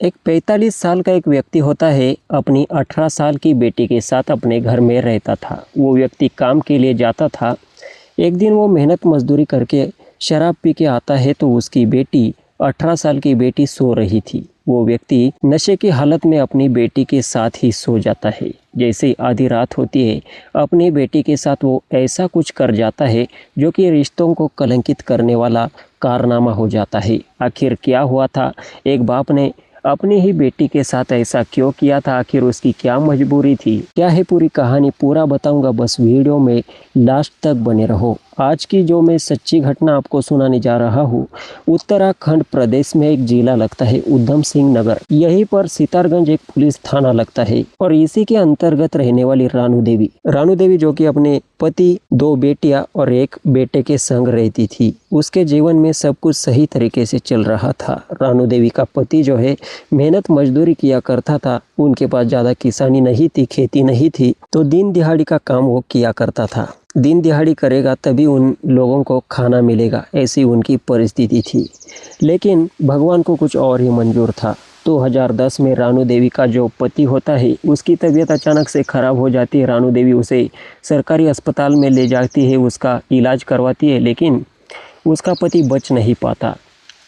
एक 45 साल का एक व्यक्ति होता है, अपनी 18 साल की बेटी के साथ अपने घर में रहता था। वो व्यक्ति काम के लिए जाता था। एक दिन वो मेहनत मजदूरी करके शराब पी के आता है तो उसकी बेटी 18 साल की बेटी सो रही थी। वो व्यक्ति नशे की हालत में अपनी बेटी के साथ ही सो जाता है। जैसे ही आधी रात होती है, अपनी बेटी के साथ वो ऐसा कुछ कर जाता है जो कि रिश्तों को कलंकित करने वाला कारनामा हो जाता है। आखिर क्या हुआ था? एक बाप ने अपनी ही बेटी के साथ ऐसा क्यों किया था? आखिर उसकी क्या मजबूरी थी? क्या है पूरी कहानी, पूरा बताऊंगा, बस वीडियो में लास्ट तक बने रहो। आज की जो मैं सच्ची घटना आपको सुनाने जा रहा हूँ, उत्तराखंड प्रदेश में एक जिला लगता है उधम सिंह नगर। यहीं पर सितारगंज एक पुलिस थाना लगता है और इसी के अंतर्गत रहने वाली रानू देवी जो कि अपने पति, 2 बेटियां और 1 बेटे के संग रहती थी। उसके जीवन में सब कुछ सही तरीके से चल रहा था। रानू देवी का पति जो है मेहनत मजदूरी किया करता था। उनके पास ज़्यादा किसानी नहीं थी, खेती नहीं थी, तो दिन दिहाड़ी का काम वो किया करता था। दिन दिहाड़ी करेगा तभी उन लोगों को खाना मिलेगा, ऐसी उनकी परिस्थिति थी। लेकिन भगवान को कुछ और ही मंजूर था। 2010 में रानू देवी का जो पति होता है, उसकी तबीयत अचानक से ख़राब हो जाती है। रानू देवी उसे सरकारी अस्पताल में ले जाती है, उसका इलाज करवाती है, लेकिन उसका पति बच नहीं पाता।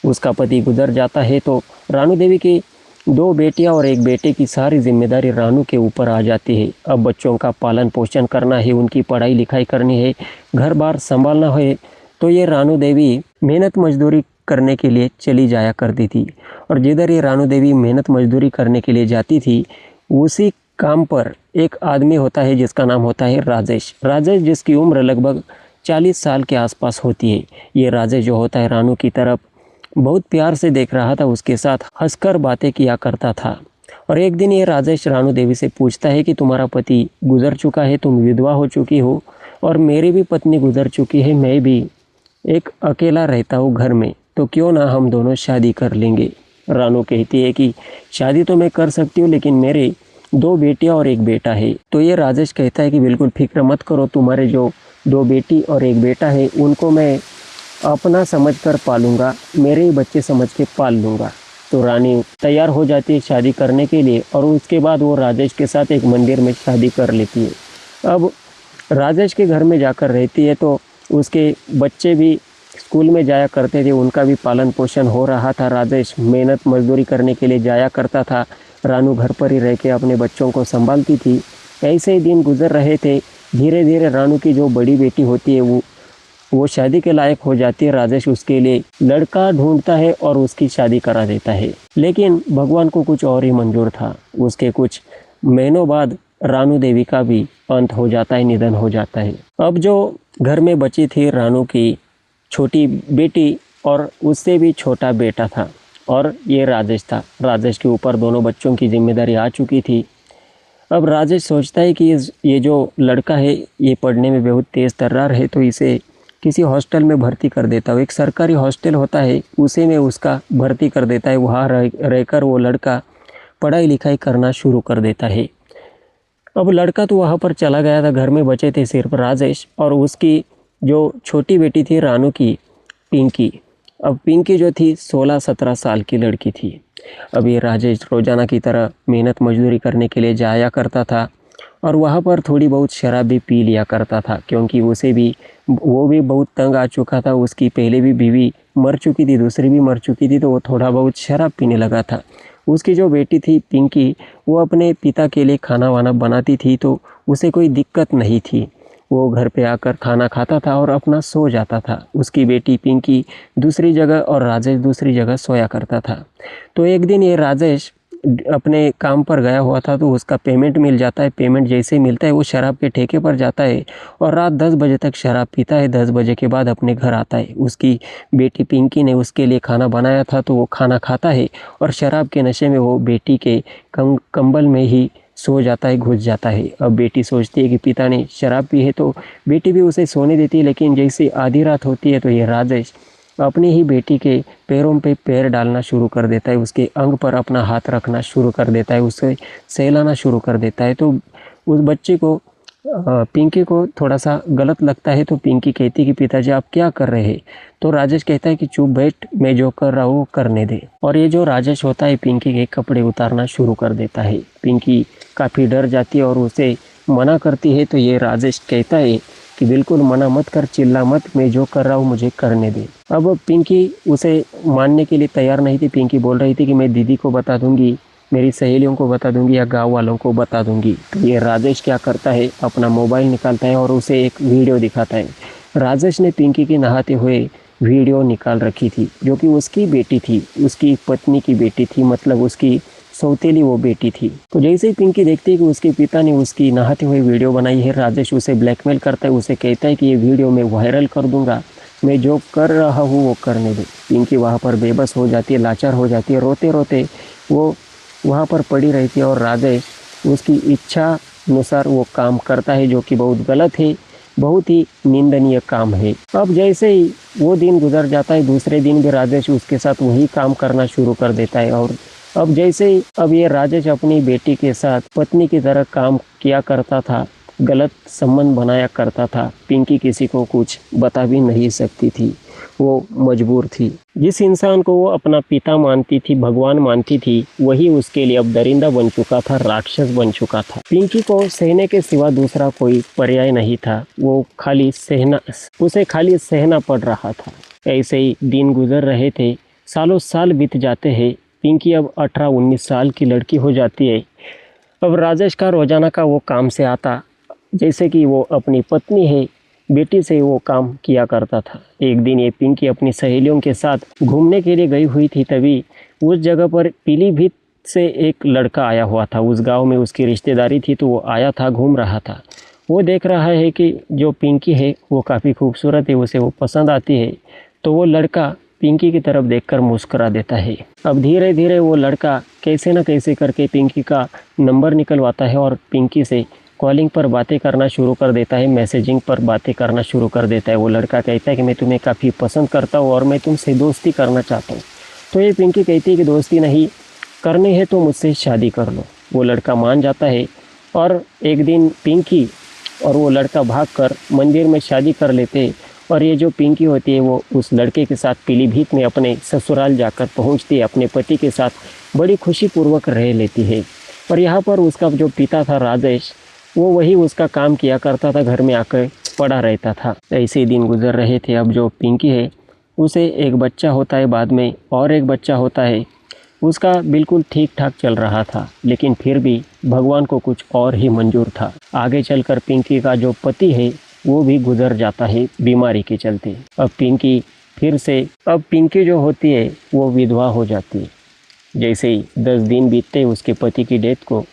उसका पति गुजर जाता है तो रानू देवी की 2 बेटियां और 1 बेटे की सारी जिम्मेदारी रानू के ऊपर आ जाती है। अब बच्चों का पालन पोषण करना है, उनकी पढ़ाई लिखाई करनी है, घर बार संभालना है। तो ये रानू देवी मेहनत मजदूरी करने के लिए चली जाया करती थी। और जिधर ये रानू देवी मेहनत मजदूरी करने के लिए जाती थी, उसी काम पर एक आदमी होता है जिसका नाम होता है राजेश। जिसकी उम्र लगभग 40 साल के आसपास होती है। ये राजेश जो होता है रानू की तरफ बहुत प्यार से देख रहा था, उसके साथ हंसकर बातें किया करता था। और एक दिन ये राजेश रानू देवी से पूछता है कि तुम्हारा पति गुजर चुका है, तुम विधवा हो चुकी हो, और मेरी भी पत्नी गुजर चुकी है, मैं भी एक अकेला रहता हूँ घर में, तो क्यों ना हम दोनों शादी कर लेंगे। रानू कहती है कि शादी तो मैं कर सकती हूँ, लेकिन मेरे 2 बेटियाँ और 1 बेटा है। तो ये राजेश कहता है कि बिल्कुल फिक्र मत करो, तुम्हारे जो 2 बेटी और 1 बेटा है उनको मैं अपना समझकर पालूंगा, मेरे ही बच्चे समझ के पाल लूँगा। तो रानी तैयार हो जाती है शादी करने के लिए और उसके बाद वो राजेश के साथ एक मंदिर में शादी कर लेती है। अब राजेश के घर में जाकर रहती है तो उसके बच्चे भी स्कूल में जाया करते थे, उनका भी पालन पोषण हो रहा था। राजेश मेहनत मजदूरी करने के लिए जाया करता था, रानू घर पर ही रह के अपने बच्चों को संभालती थी। ऐसे ही दिन गुजर रहे थे। धीरे धीरे रानू की जो बड़ी बेटी होती है वो शादी के लायक हो जाती है। राजेश उसके लिए लड़का ढूंढता है और उसकी शादी करा देता है। लेकिन भगवान को कुछ और ही मंजूर था। उसके कुछ महीनों बाद रानू देवी का भी अंत हो जाता है, निधन हो जाता है। अब जो घर में बची थी रानू की छोटी बेटी और उससे भी छोटा बेटा था, और ये राजेश था। राजेश के ऊपर दोनों बच्चों की जिम्मेदारी आ चुकी थी। अब राजेश सोचता है कि ये जो लड़का है ये पढ़ने में बहुत तेज़ तर्रार है, तो इसे किसी हॉस्टल में भर्ती कर देता हूँ। एक सरकारी हॉस्टल होता है, उसी में उसका भर्ती कर देता है। वहाँ रहकर वो लड़का पढ़ाई लिखाई करना शुरू कर देता है। अब लड़का तो वहाँ पर चला गया था, घर में बचे थे सिर्फ राजेश और उसकी जो छोटी बेटी थी रानू की, पिंकी। अब पिंकी जो थी 16-17 साल की लड़की थी। अब ये राजेश रोज़ाना की तरह मेहनत मजदूरी करने के लिए जाया करता था और वहाँ पर थोड़ी बहुत शराब भी पी लिया करता था, क्योंकि वो भी बहुत तंग आ चुका था। उसकी पहले भी बीवी मर चुकी थी, दूसरी भी मर चुकी थी, तो वो थोड़ा बहुत शराब पीने लगा था। उसकी जो बेटी थी पिंकी, वो अपने पिता के लिए खाना वाना बनाती थी, तो उसे कोई दिक्कत नहीं थी। वो घर पे आकर खाना खाता था और अपना सो जाता था। उसकी बेटी पिंकी दूसरी जगह और राजेश दूसरी जगह सोया करता था। तो एक दिन ये राजेश अपने काम पर गया हुआ था, तो उसका पेमेंट मिल जाता है। पेमेंट जैसे ही मिलता है वो शराब के ठेके पर जाता है और रात 10 बजे तक शराब पीता है। 10 बजे के बाद अपने घर आता है। उसकी बेटी पिंकी ने उसके लिए खाना बनाया था, तो वो खाना खाता है और शराब के नशे में वो बेटी के कंबल में ही सो जाता है, घुस जाता है। अब बेटी सोचती है कि पिता ने शराब पी है, तो बेटी भी उसे सोने देती है। लेकिन जैसे आधी रात होती है तो ये राजेश अपनी ही बेटी के पैरों पे पैर डालना शुरू कर देता है, उसके अंग पर अपना हाथ रखना शुरू कर देता है, उसे सहलाना शुरू कर देता है। तो उस बच्चे को पिंकी को थोड़ा सा गलत लगता है तो पिंकी कहती है कि पिताजी आप क्या कर रहे हैं। तो राजेश कहता है कि चुप बैठ, मैं जो कर रहा हूँ वो करने दे। और ये जो राजेश होता है पिंकी के कपड़े उतारना शुरू कर देता है। पिंकी काफ़ी डर जाती है और उसे मना करती है। तो ये राजेश कहता है कि बिल्कुल मना मत कर, चिल्ला मत, मैं जो कर रहा हूँ मुझे करने दे। अब पिंकी उसे मानने के लिए तैयार नहीं थी। पिंकी बोल रही थी कि मैं दीदी को बता दूंगी, मेरी सहेलियों को बता दूंगी या गांव वालों को बता दूंगी। तो ये राजेश क्या करता है, अपना मोबाइल निकालता है और उसे एक वीडियो दिखाता है। राजेश ने पिंकी की नहाते हुए वीडियो निकाल रखी थी, जो कि उसकी बेटी थी, उसकी पत्नी की बेटी थी, मतलब उसकी सौतेली वो बेटी थी। तो जैसे ही पिंकी देखती है कि उसके पिता ने उसकी नहाते हुए वीडियो बनाई है, राजेश उसे ब्लैकमेल करता है। उसे कहता है कि ये वीडियो मैं वायरल कर दूंगा, मैं जो कर रहा हूँ वो करने दे। पिंकी वहाँ पर बेबस हो जाती है, लाचार हो जाती है, रोते रोते वो वहाँ पर पड़ी रहती है। और राजेश उसकी इच्छा अनुसार वो काम करता है, जो कि बहुत गलत है, बहुत ही निंदनीय काम है। अब जैसे ही वो दिन गुजर जाता है, दूसरे दिन भी राजेश उसके साथ वही काम करना शुरू कर देता है। और अब जैसे ही अब ये राजेश अपनी बेटी के साथ पत्नी की तरह काम किया करता था, गलत संबंध बनाया करता था। पिंकी किसी को कुछ बता भी नहीं सकती थी, वो मजबूर थी। जिस इंसान को वो अपना पिता मानती थी, भगवान मानती थी, वही उसके लिए अब दरिंदा बन चुका था, राक्षस बन चुका था। पिंकी को सहने के सिवा दूसरा कोई पर्याय नहीं था। वो खाली सहना, उसे खाली सहना पड़ रहा था। ऐसे ही दिन गुजर रहे थे, सालों साल बीत जाते हैं। पिंकी अब 18-19 साल की लड़की हो जाती है। अब राजेश का रोजाना का वो काम से आता, जैसे कि वो अपनी पत्नी है, बेटी से वो काम किया करता था। एक दिन ये पिंकी अपनी सहेलियों के साथ घूमने के लिए गई हुई थी, तभी उस जगह पर पीलीभीत से एक लड़का आया हुआ था। उस गांव में उसकी रिश्तेदारी थी, तो वो आया था, घूम रहा था। वो देख रहा है कि जो पिंकी है वो काफ़ी खूबसूरत है, उसे वो पसंद आती है। तो वो लड़का पिंकी की तरफ देखकर मुस्कुरा देता है। अब धीरे धीरे वो लड़का कैसे न कैसे करके पिंकी का नंबर निकलवाता है और पिंकी से कॉलिंग पर बातें करना शुरू कर देता है, मैसेजिंग पर बातें करना शुरू कर देता है। वो लड़का कहता है कि मैं तुम्हें काफ़ी पसंद करता हूँ और मैं तुमसे दोस्ती करना चाहता हूँ। तो ये पिंकी कहती है कि दोस्ती नहीं करनी है तो मुझसे शादी कर लो। वो लड़का मान जाता है और एक दिन पिंकी और वो लड़का भागकर मंदिर में शादी कर लेते। और ये जो पिंकी होती है वो उस लड़के के साथ पीलीभीत में अपने ससुराल जाकर पहुंचती है, अपने पति के साथ बड़ी खुशीपूर्वक रह लेती है। और यहाँ पर उसका जो पिता था राजेश, वो वही उसका काम किया करता था, घर में आकर पड़ा रहता था। ऐसे ही दिन गुजर रहे थे। अब जो पिंकी है उसे एक बच्चा होता है, बाद में और एक बच्चा होता है। उसका बिल्कुल ठीक ठाक चल रहा था, लेकिन फिर भी भगवान को कुछ और ही मंजूर था। आगे चलकर पिंकी का जो पति है वो भी गुजर जाता है बीमारी के चलते। अब पिंकी जो होती है वो विधवा हो जाती है। जैसे ही 10 दिन बीतते उसके पति की डेथ को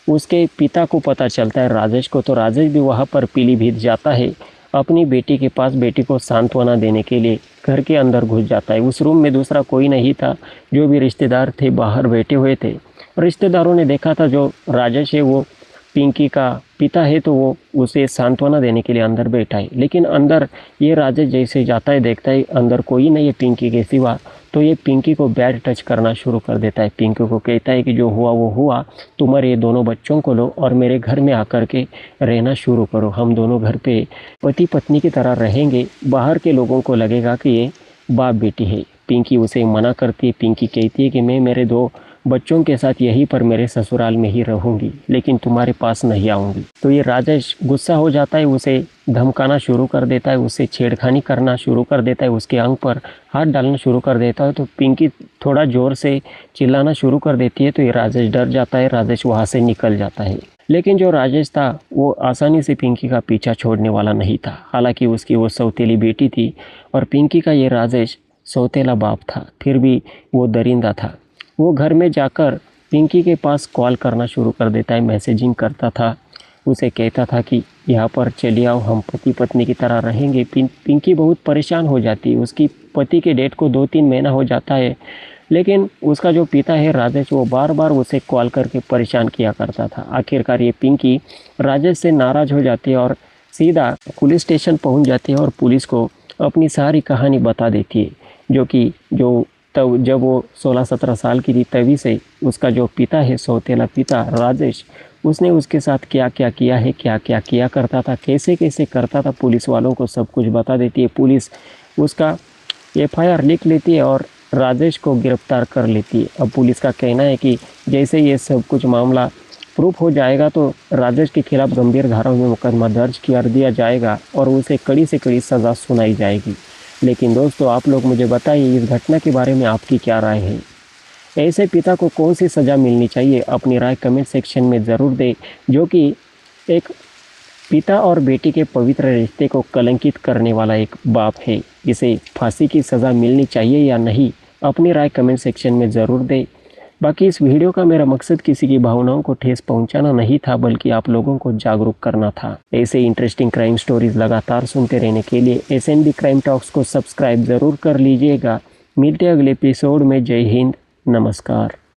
उसके पिता को पता चलता है, राजेश को। तो राजेश भी वहाँ पर पीलीभीत जाता है अपनी बेटी के पास, बेटी को सांत्वना देने के लिए घर के अंदर घुस जाता है। उस रूम में दूसरा कोई नहीं था, जो भी रिश्तेदार थे बाहर बैठे हुए थे। रिश्तेदारों ने देखा था जो राजेश है वो पिंकी का पिता है, तो वो उसे सांत्वना देने के लिए अंदर बैठा है। लेकिन अंदर ये राजेश जैसे जाता है, देखता है अंदर कोई नहीं है पिंकी के सिवा, तो ये पिंकी को बैड टच करना शुरू कर देता है। पिंकी को कहता है कि जो हुआ वो हुआ, तुम्हारे ये दोनों बच्चों को लो और मेरे घर में आकर के रहना शुरू करो। हम दोनों घर पे पति पत्नी की तरह रहेंगे, बाहर के लोगों को लगेगा कि ये बाप बेटी है। पिंकी उसे मना करती है। पिंकी कहती है कि मैं मेरे 2 बच्चों के साथ यहीं पर मेरे ससुराल में ही रहूंगी, लेकिन तुम्हारे पास नहीं आऊंगी। तो ये राजेश गुस्सा हो जाता है, उसे धमकाना शुरू कर देता है, उसे छेड़खानी करना शुरू कर देता है, उसके अंग पर हाथ डालना शुरू कर देता है। तो पिंकी थोड़ा ज़ोर से चिल्लाना शुरू कर देती है। तो ये राजेश डर जाता है, राजेश वहाँ से निकल जाता है। लेकिन जो राजेश था वो आसानी से पिंकी का पीछा छोड़ने वाला नहीं था। हालांकि उसकी वो सौतेली बेटी थी और पिंकी का ये राजेश सौतेला बाप था, फिर भी वो दरिंदा था। वो घर में जाकर पिंकी के पास कॉल करना शुरू कर देता है, मैसेजिंग करता था, उसे कहता था कि यहाँ पर चलिए आओ, हम पति पत्नी की तरह रहेंगे। पिंकी बहुत परेशान हो जाती है। उसकी पति के डेट को 2-3 महीना हो जाता है, लेकिन उसका जो पिता है राजेश, वो बार बार उसे कॉल करके परेशान किया करता था। आखिरकार ये पिंकी राजेश से नाराज़ हो जाती है और सीधा पुलिस स्टेशन पहुँच जाती है और पुलिस को अपनी सारी कहानी बता देती है। तब जब वो 16-17 साल की थी, तभी से उसका जो पिता है, सौतेला पिता राजेश, उसने उसके साथ क्या क्या किया है, क्या क्या किया करता था, कैसे कैसे करता था, पुलिस वालों को सब कुछ बता देती है। पुलिस उसका एफआईआर लिख लेती है और राजेश को गिरफ्तार कर लेती है। अब पुलिस का कहना है कि जैसे ये सब कुछ मामला प्रूफ हो जाएगा तो राजेश के खिलाफ गंभीर धाराओं में मुकदमा दर्ज कर दिया जाएगा और उसे कड़ी से कड़ी सज़ा सुनाई जाएगी। लेकिन दोस्तों, आप लोग मुझे बताइए इस घटना के बारे में आपकी क्या राय है? ऐसे पिता को कौन सी सज़ा मिलनी चाहिए? अपनी राय कमेंट सेक्शन में ज़रूर दें, जो कि एक पिता और बेटी के पवित्र रिश्ते को कलंकित करने वाला एक बाप है। इसे फांसी की सज़ा मिलनी चाहिए या नहीं? अपनी राय कमेंट सेक्शन में ज़रूर दें। बाकी इस वीडियो का मेरा मकसद किसी की भावनाओं को ठेस पहुंचाना नहीं था, बल्कि आप लोगों को जागरूक करना था। ऐसे इंटरेस्टिंग क्राइम स्टोरीज लगातार सुनते रहने के लिए SNB क्राइम टॉक्स को सब्सक्राइब ज़रूर कर लीजिएगा। मिलते अगले एपिसोड में। जय हिंद, नमस्कार।